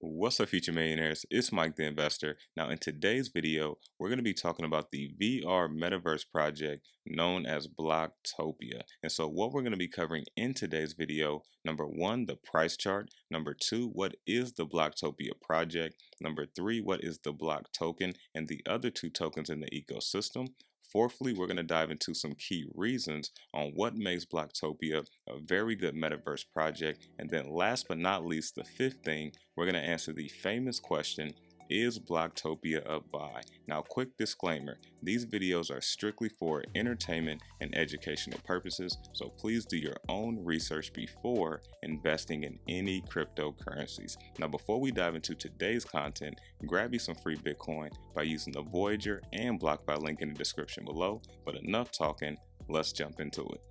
What's up, future millionaires? It's Mike the Investor. Now, in today's video, we're going to be talking about the VR Metaverse project known as Bloktopia. And so what we're going to be covering in today's video, number one, the price chart. Number two, what is the Bloktopia project? Number three, what is the Block token and the other two tokens in the ecosystem? Fourthly, we're going to dive into some key reasons on what makes Bloktopia a very good metaverse project. And then last but not least, the fifth thing, we're going to answer the famous question, is Bloktopia a buy? Now, quick disclaimer, these videos are strictly for entertainment and educational purposes, so please do your own research before investing in any cryptocurrencies. Now, before we dive into today's content, grab you some free Bitcoin by using the Voyager and BlockFi link in the description below. But enough talking, let's jump into it.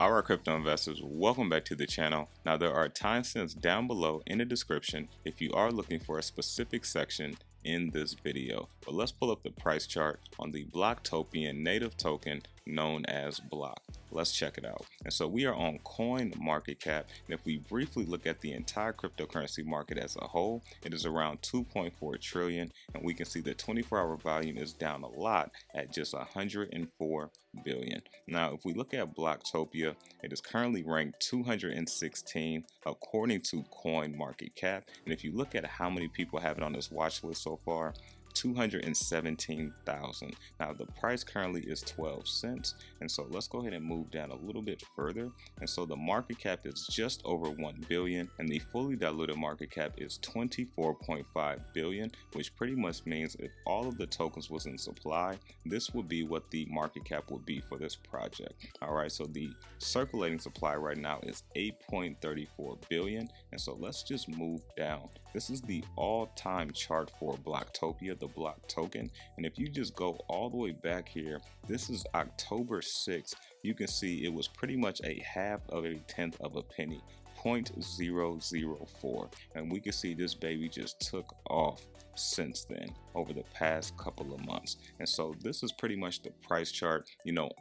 Our crypto investors, welcome back to the channel. Now, there are timestamps down below in the description if you are looking for a specific section in this video. But let's pull up the price chart on the Bloktopian native token known as Blok. Let's check it out. And so we are on CoinMarketCap, and if we briefly look at the entire cryptocurrency market as a whole, it is around 2.4 trillion, and we can see the 24-hour volume is down a lot at just 104 billion. Now, if we look at Bloktopia, it is currently ranked 216 according to CoinMarketCap, and if you look at how many people have it on this watch list so far, 217,000. Now, the price currently is 12 cents, and so let's go ahead and move down a little bit further. And so the market cap is just over 1 billion, and the fully diluted market cap is 24.5 billion, which pretty much means if all of the tokens was in supply, this would be what the market cap would be for this project. All right, so the circulating supply right now is 8.34 billion, and so let's just move down. This is the all-time chart for Bloktopia, the Blok token, and if you just go all the way back here, this is October 6th. You can see it was pretty much a half of a tenth of a penny, 0.004, and we can see this baby just took off since then over the past couple of months. And so this is pretty much the price chart,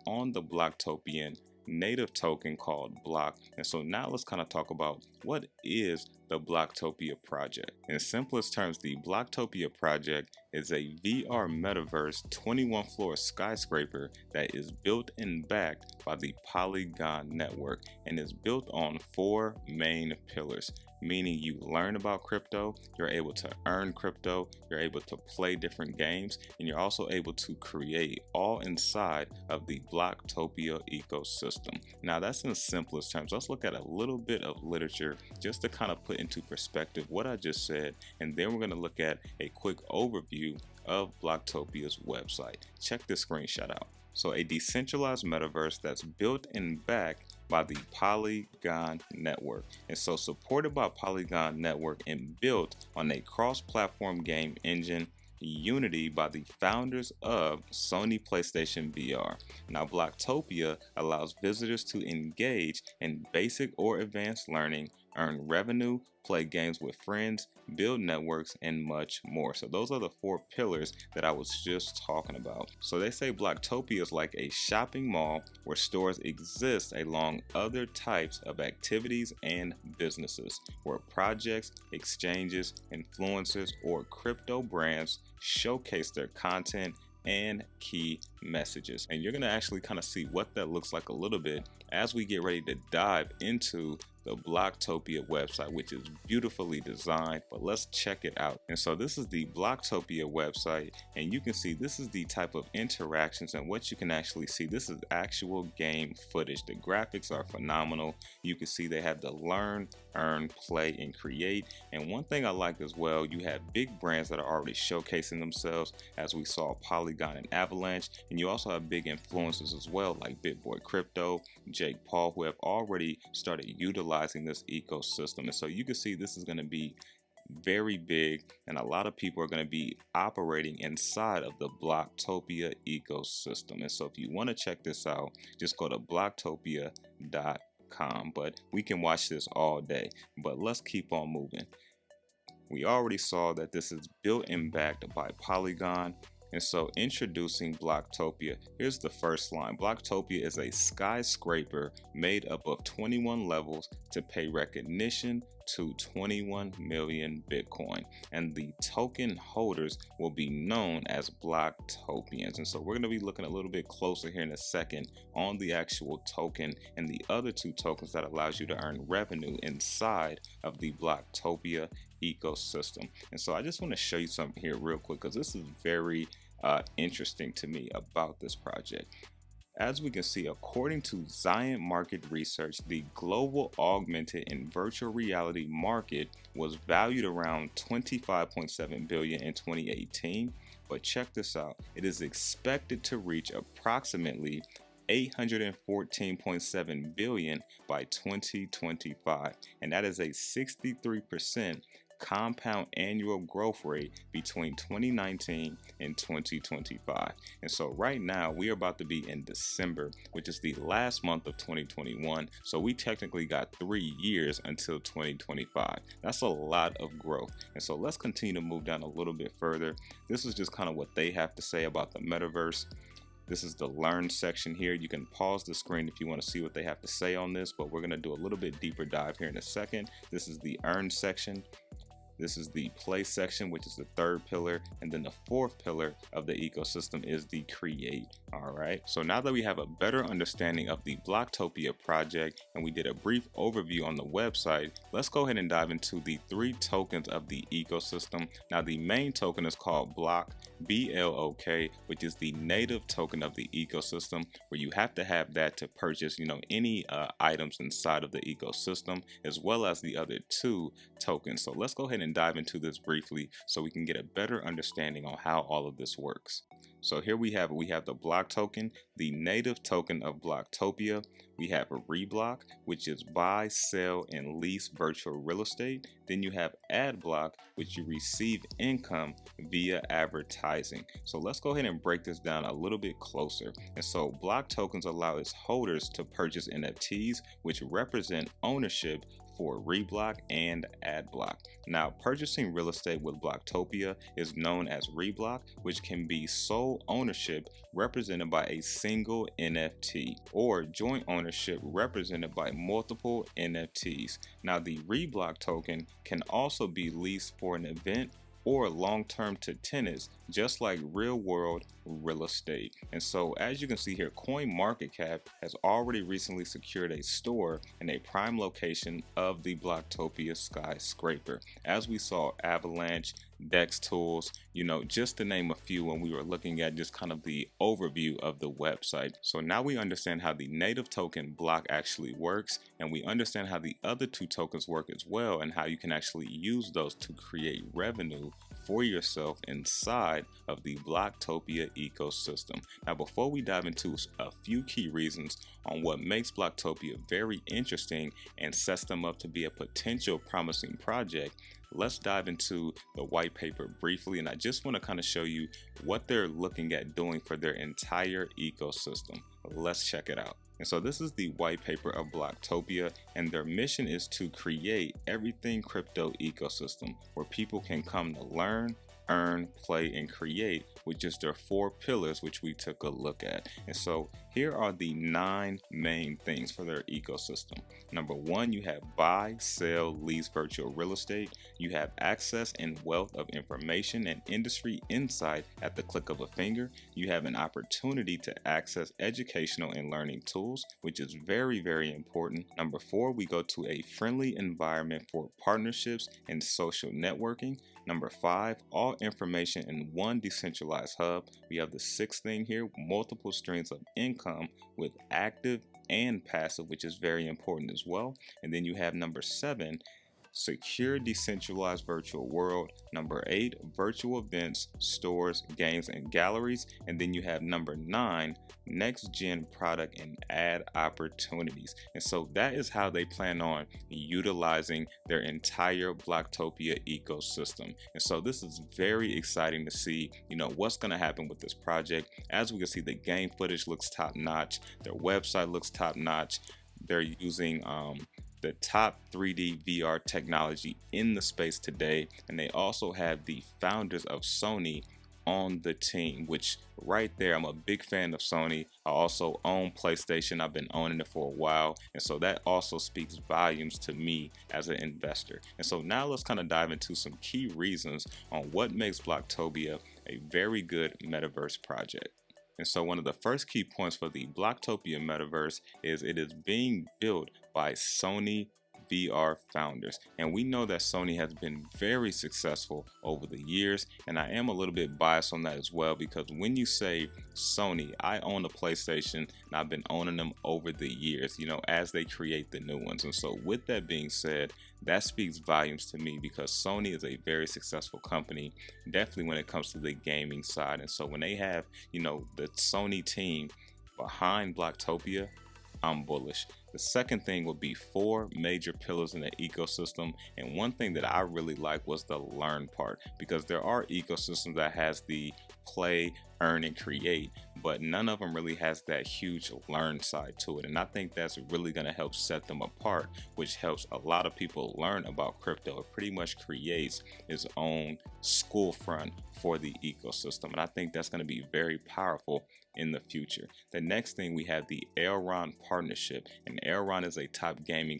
on the Bloktopian native token called Blok. And so now let's kind of talk about what is the Bloktopia project. In simplest terms, the Bloktopia project is a VR metaverse 21-floor skyscraper that is built and backed by the Polygon network and is built on 4 main pillars, meaning you learn about crypto, you're able to earn crypto, you're able to play different games, and you're also able to create all inside of the Bloktopia ecosystem. Now, that's in simplest terms. Let's look at a little bit of literature just to kind of put into perspective what I just said, and then we're going to look at a quick overview of Bloktopia's website. Check this screenshot out. So, a decentralized metaverse that's built and backed by the Polygon network, and so supported by Polygon network and built on a cross-platform game engine, Unity, by the founders of Sony PlayStation VR. Now, Bloktopia allows visitors to engage in basic or advanced learning, earn revenue, play games with friends, build networks, and much more. So those are the 4 pillars that I was just talking about. So they say Bloktopia is like a shopping mall where stores exist along other types of activities and businesses, where projects, exchanges, influencers, or crypto brands showcase their content and key messages. And you're going to actually kind of see what that looks like a little bit as we get ready to dive into the Bloktopia website, which is beautifully designed, but let's check it out. And so this is the Bloktopia website, and you can see this is the type of interactions and what you can actually see. This is actual game footage. The graphics are phenomenal. You can see they have the learn, earn, play, and create. And one thing I like as well, you have big brands that are already showcasing themselves, as we saw Polygon and Avalanche, and you also have big influencers as well, like BitBoy Crypto, Jake Paul, who have already started utilizing this ecosystem. And so you can see this is going to be very big, and a lot of people are going to be operating inside of the Bloktopia ecosystem. And so if you want to check this out, just go to bloktopia.com. But we can watch this all day, but let's keep on moving. We already saw that this is built and backed by Polygon. And so introducing Bloktopia, here's the first line. Bloktopia is a skyscraper made up of 21 levels to pay recognition to 21 million Bitcoin. And the token holders will be known as Bloktopians. And so we're going to be looking a little bit closer here in a second on the actual token and the other two tokens that allows you to earn revenue inside of the Bloktopia ecosystem. And so I just want to show you something here real quick, because this is very interesting to me about this project. As we can see, according to Zion Market Research, the global augmented and virtual reality market was valued around $25.7 billion in 2018. But check this out, it is expected to reach approximately $814.7 billion by 2025, and that is a 63% compound annual growth rate between 2019 and 2025. And so right now we are about to be in December, which is the last month of 2021. So we technically got 3 years until 2025. That's a lot of growth. And so let's continue to move down a little bit further. This is just kind of what they have to say about the metaverse. This is the learn section here. You can pause the screen if you want to see what they have to say on this, but we're going to do a little bit deeper dive here in a second. This is the earn section. This is the play section, which is the third pillar. And then the fourth pillar of the ecosystem is the create. All right. So now that we have a better understanding of the Bloktopia project and we did a brief overview on the website, let's go ahead and dive into the 3 tokens of the ecosystem. Now, the main token is called Blok, BLOK, which is the native token of the ecosystem, where you have to have that to purchase, any items inside of the ecosystem, as well as the other 2 tokens. So let's go ahead and dive into this briefly so we can get a better understanding on how all of this works. So here we have the Blok token, the native token of Bloktopia. We have a 𝗧𝗢𝗏𝗑, which is buy, sell, and lease virtual real estate. Then you have 𝗏𝗏𝗏𝗑, which you receive income via advertising. So let's go ahead and break this down a little bit closer. And so Blok tokens allow its holders to purchase NFTs, which represent ownership for 𝗧𝗢𝗏𝗏𝗏 and 𝗏𝗏𝗏𝗏. Now, purchasing real estate with Bloktopia is known as 𝗧𝗧𝗏𝗏𝗏𝗏, which can be sole ownership represented by a single NFT, or joint ownership represented by multiple NFTs. Now, the 𝗧𝗏𝗏𝗏𝗏 token can also be leased for an event or long-term to tenants, just like real-world real estate. And so as you can see here, CoinMarketCap has already recently secured a store in a prime location of the Bloktopia skyscraper. As we saw, Avalanche, Dex Tools, just to name a few when we were looking at just kind of the overview of the website. So now we understand how the native token Blok actually works, and we understand how the other 2 tokens work as well, and how you can actually use those to create revenue for yourself inside of the Bloktopia ecosystem. Now, before we dive into a few key reasons on what makes Bloktopia very interesting and sets them up to be a potential promising project, let's dive into the white paper briefly. And I just want to kind of show you what they're looking at doing for their entire ecosystem. Let's check it out. And so this is the white paper of Bloktopia, and their mission is to create everything crypto ecosystem where people can come to learn, earn, play, and create, with just their 4 pillars, which we took a look at. And so here are the 9 main things for their ecosystem. Number 1, you have buy, sell, lease virtual real estate. You have access and wealth of information and industry insight at the click of a finger. You have an opportunity to access educational and learning tools, which is very, very important. Number 4, we go to a friendly environment for partnerships and social networking. Number 5, all information in one decentralized hub. We have the 6th thing here, multiple streams of income with active and passive, which is very important as well. And then you have number 7, secure decentralized virtual world. Number 8, virtual events, stores, games, and galleries. And then you have number 9, next gen product and ad opportunities. And so that is how they plan on utilizing their entire Bloktopia ecosystem. And so this is very exciting to see, what's going to happen with this project. As we can see, the game footage looks top notch. Their website looks top notch. They're using the top 3D VR technology in the space today, and they also have the founders of Sony on the team, which right there, I'm a big fan of Sony. I also own PlayStation. I've been owning it for a while, and so that also speaks volumes to me as an investor. And so now let's kind of dive into some key reasons on what makes Bloktopia a very good metaverse project. And so one of the first key points for the Bloktopia Metaverse is it is being built by Sony VR founders, and we know that Sony has been very successful over the years, and I am a little bit biased on that as well, because when you say Sony, I own a PlayStation and I've been owning them over the years, as they create the new ones. And so with that being said, that speaks volumes to me, because Sony is a very successful company, definitely when it comes to the gaming side. And so when they have the Sony team behind Bloktopia, I'm bullish. The second thing would be 4 major pillars in the ecosystem, and one thing that I really like was the learn part, because there are ecosystems that has the play, earn, and create, but none of them really has that huge learn side to it. And I think that's really going to help set them apart, which helps a lot of people learn about crypto. It pretty much creates its own school front for the ecosystem, and I think that's going to be very powerful in the future. The next thing, we have the 𝗟𝗏𝗏 partnership, and 𝗟𝗏𝗏 is a top gaming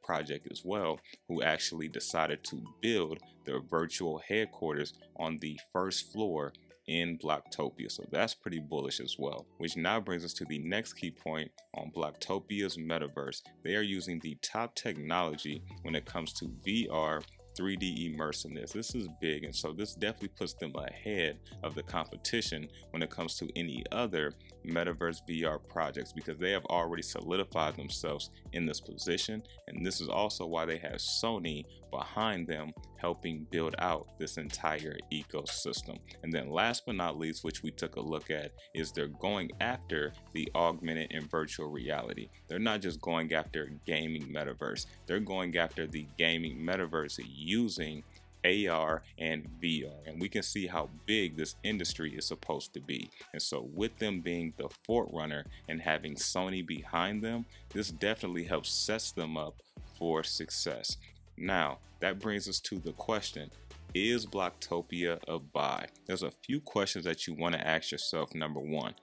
project as well, who actually decided to build their virtual headquarters on the first floor in Bloktopia. So that's pretty bullish as well, which now brings us to the next key point on Bloktopia's metaverse. They are using the top technology when it comes to VR 3D immersiveness. This is big, and so this definitely puts them ahead of the competition when it comes to any other metaverse VR projects, because they have already solidified themselves in this position, and this is also why they have Sony behind them helping build out this entire ecosystem. And then last but not least, which we took a look at, is they're going after the augmented and virtual reality. They're not just going after gaming metaverse, they're going after the gaming metaverse using AR and VR, and we can see how big this industry is supposed to be. And so with them being the forerunner and having Sony behind them, this definitely helps sets them up for success. Now that brings us to the question, is Bloktopia a buy? There's a few questions that you want to ask yourself. Number one,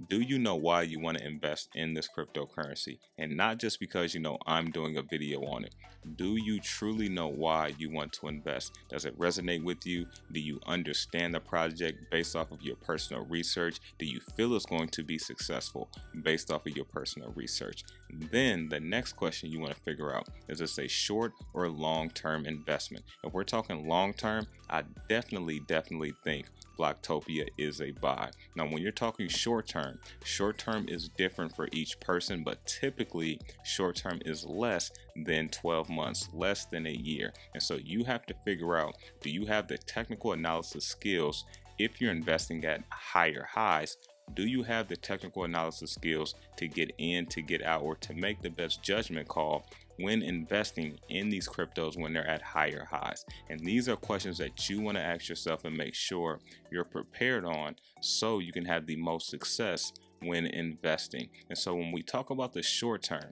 do you know why you want to invest in this cryptocurrency? And not just because I'm doing a video on it. Do you truly know why you want to invest? Does it resonate with you? Do you understand the project based off of your personal research? Do you feel it's going to be successful based off of your personal research? Then the next question you want to figure out, is this a short or long-term investment? If we're talking long-term, I definitely think Bloktopia is a buy. Now, when you're talking short-term is different for each person, but typically short-term is less than 12 months, less than a year. And so you have to figure out, do you have the technical analysis skills? If you're investing at higher highs, do you have the technical analysis skills to get in, to get out, or to make the best judgment call when investing in these cryptos when they're at higher highs? And these are questions that you want to ask yourself and make sure you're prepared on, so you can have the most success when investing. And so when we talk about the short term,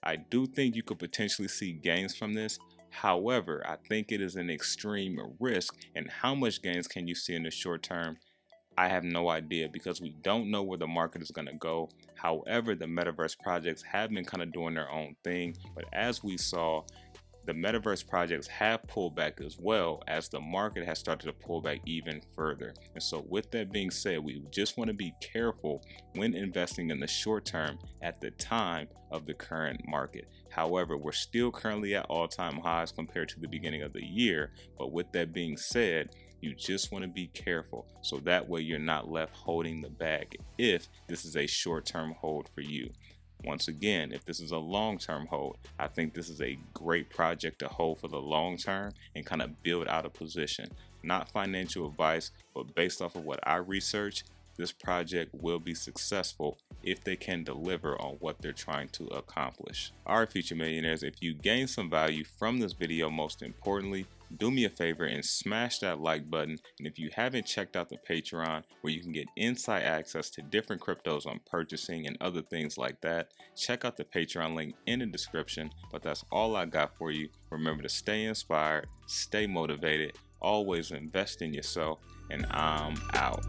I do think you could potentially see gains from this. However, I think it is an extreme risk, and how much gains can you see in the short term? I have no idea, because we don't know where the market is going to go. However, the metaverse projects have been kind of doing their own thing, but as we saw, the metaverse projects have pulled back as well, as the market has started to pull back even further. And so with that being said, we just want to be careful when investing in the short term at the time of the current market. However, we're still currently at all-time highs compared to the beginning of the year, but with that being said, you just want to be careful, so that way you're not left holding the bag if this is a short-term hold for you. Once again, if this is a long-term hold, I think this is a great project to hold for the long term and kind of build out a position. Not financial advice, but based off of what I researched, this project will be successful if they can deliver on what they're trying to accomplish. All right, future millionaires, if you gain some value from this video, most importantly, do me a favor and smash that like button. And if you haven't checked out the Patreon, where you can get inside access to different cryptos on purchasing and other things like that, check out the Patreon link in the description. But that's all I got for you. Remember to stay inspired, stay motivated, always invest in yourself, and I'm out.